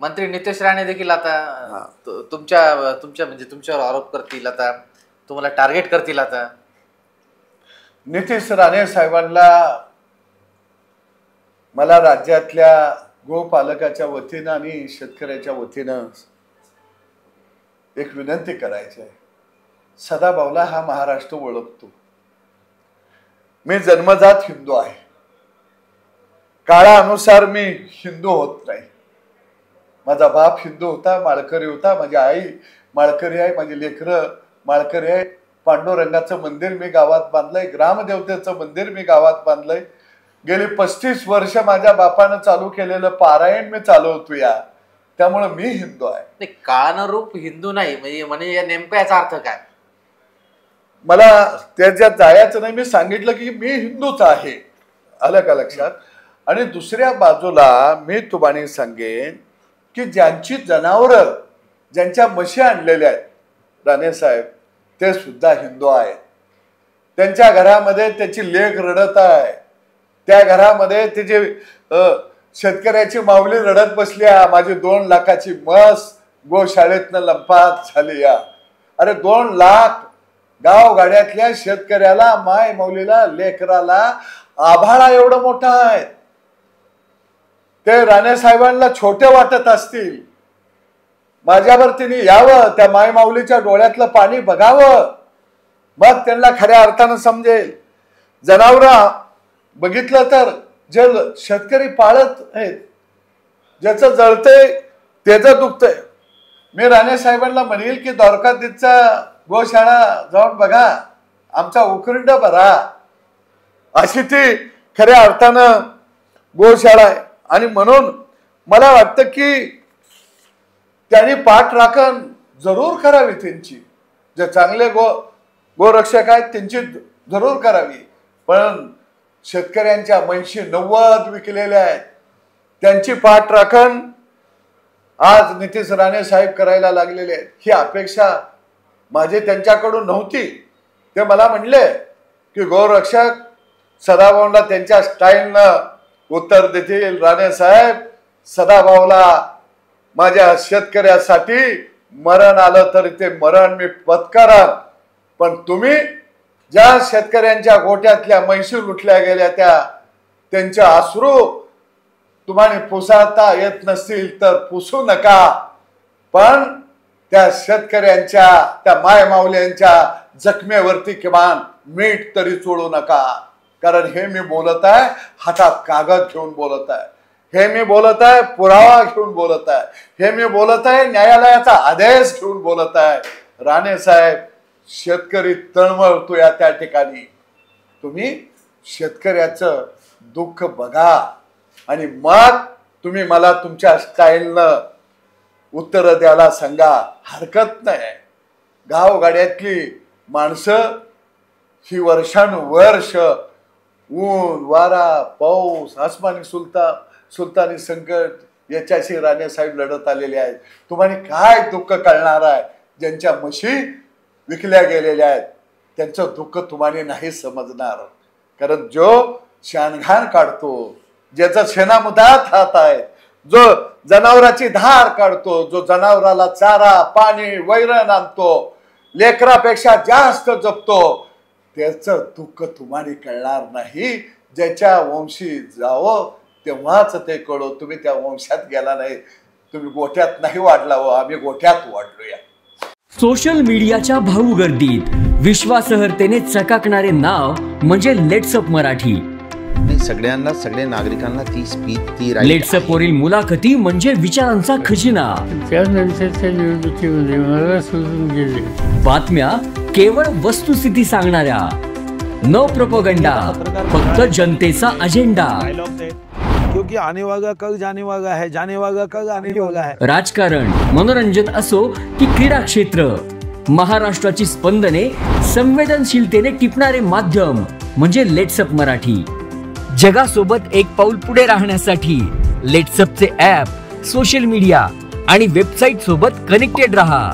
मंत्री नितेश राणे देखील आता तुमच्या म्हणजे तुमच्यावर आरोप करतील, आता तुम्हाला टार्गेट करतील. आता नितेश राणे साहेबांना मला राज्यातल्या गोपालकाच्या वतीनं आणि शेतकऱ्याच्या वतीनं एक विनंती करायची आहे. सदाभाऊला हा महाराष्ट्र ओळखतो. मी जन्मजात हिंदू आहे. काळानुसार मी हिंदू होत नाही. माझा बाप हिंदू होता, माळकरी होता, माझी आई माळकरी आहे, माझी लेकरं माळकरी आहे. पांडुरंगाचं मंदिर मी गावात बांधलंय, ग्रामदेवतेचं मंदिर मी गावात बांधलंय. गेली 35 वर्ष माझ्या बापानं चालू केलेलं पारायण मी चालवतो या, त्यामुळे मी हिंदू आहे. काळानुरूप हिंदू नाही म्हणजे नेमका याचा अर्थ काय? मला त्याच्यात जायचं नाही. मी सांगितलं की मी हिंदूच आहे. आलं का लक्षात? आणि दुसऱ्या बाजूला मी तुम्हाला सांगेन की ज्यांची जनावरं, ज्यांच्या म्हशी आणलेल्या आहेत राणे साहेब, ते सुद्धा हिंदू आहेत. त्यांच्या घरामध्ये त्याची लेक रडत आहे. त्या घरामध्ये त्याची शेतकऱ्याची माऊली रडत बसली आहे. माझी 2 लाखाची म्हस गोशाळेतनं लंपात झाली या. अरे 2 लाख गावगाड्यातल्या शेतकऱ्याला, माय माऊलीला, लेकराला आभाळा एवढं मोठं आहे. ते राणे साहेबांना छोटे वाटत असतील. माझ्यावर तिने यावं, त्या माय माऊलीच्या डोळ्यातलं पाणी बघावं, मग त्यांना खऱ्या अर्थानं समजेल. जनावरं बघितलं तर जे शेतकरी पाळत आहेत, ज्याचं जळतंय त्याचं दुखतंय. मी राणे साहेबांना म्हणेल की द्वारकाधीशचा गोशाळा जाऊन बघा, आमचा उकरंड भरा. अशी ती खऱ्या अर्थानं गोशाळा आहे. आणि म्हणून मला वाटतं की त्यांनी पाठराखण जरूर करावी त्यांची. जे चांगले गोरक्षक आहेत त्यांची जरूर करावी. पण शेतकऱ्यांच्या म्हशी 90 विकलेल्या आहेत, त्यांची पाठराखण आज नितेश राणे साहेब करायला लागलेले आहेत. ही अपेक्षा माझी त्यांच्याकडून नव्हती. ते मला म्हणले की गोरक्षक सदाभाऊला त्यांच्या स्टाईलनं उत्तर देतील. राणे साहेब, सदाभाऊला माझ्या शेतकऱ्यासाठी मरण आलं तरी ते मरण मी पत्करन, पण तुम्ही ज्या शेतकऱ्यांच्या गोट्यातल्या म्हशी लुटल्या गेल्या त्यांच्या अश्रू तुम्हाला पुसाता येत नसतील तर पुसू नका, पण त्या शेतकऱ्यांच्या, त्या मायमाऊल्यांच्या जखमेवरती किमान मीठ तरी चोळू नका. कारण हे मी बोलत आहे हातात कागद घेऊन बोलत आहे. हे मी बोलत आहे पुरावा घेऊन बोलत आहे. हे मी बोलत आहे न्यायालयाचा आदेश घेऊन बोलत आहे. राणे साहेब, शेतकरी तळमळतो या त्या ठिकाणी. तुम्ही शेतकऱ्याचं दुःख बघा आणि मग तुम्ही मला तुमच्या स्टाईलनं उत्तर द्यायला सांगा, हरकत नाही. गावगाड्यातली माणसं ही वर्षानुवर्ष ऊन वारा पाऊस आसमानी सुलतानी संकट याच्याशी राणे साहेब लढत आलेले आहेत. तुम्हाला काय दुःख कळणार आहे? ज्यांच्या म्हशी विकल्या गेलेल्या आहेत त्यांचं दुःख तुम्हाला नाही समजणार. कारण जो शानघाण काढतो, ज्याचा शेणामुदात हात आहे, जो जनावराची धार काढतो, जो जनावराला चारा पाणी वैरण आणतो, लेकरापेक्षा जास्त जपतो, त्याचं दुःख तुम्हाला कळणार नाही. ज्याच्या वंशी जावं तेव्हाच ते कळो. तुम्ही त्या वंशात गेला नाही, तुम्ही गोठ्यात नाही वाढला हो, आम्ही गोठ्यात वाढलोया. सोशल मीडियाच्या भाऊ गर्दीत विश्वासार्हतेने चकाकणारे नाव म्हणजे लेट्सअप मराठी. सगळ्यांना, सगळ्या नागरिकांना ती स्पीच, ती लेट्सअप वरील मुलाखती म्हणजे विचारांचा खजिना. त्यानंतरच्या निवडणुकीमध्ये मला सोडून गेले. बातम्या केवळ वस्तुस्थिती सांगणाऱ्या, न प्रोपगंडा, फक्त जनतेचा अजेंडा. क्योंकि आने वाला कल जाने वाला है, जाने वाला कल आने वाला है. राजकारण, मनोरंजन असो की क्रीडा क्षेत्र, महाराष्ट्राची स्पंदने संवेदनशीलतेने टिपणारे माध्यम म्हणजे लेट्सअप मराठी. जगासोबत एक पाऊल पुढे राहण्यासाठी लेट्सअपचे ॲप, सोशल मीडिया आणि वेबसाईट सोबत कनेक्टेड रहा.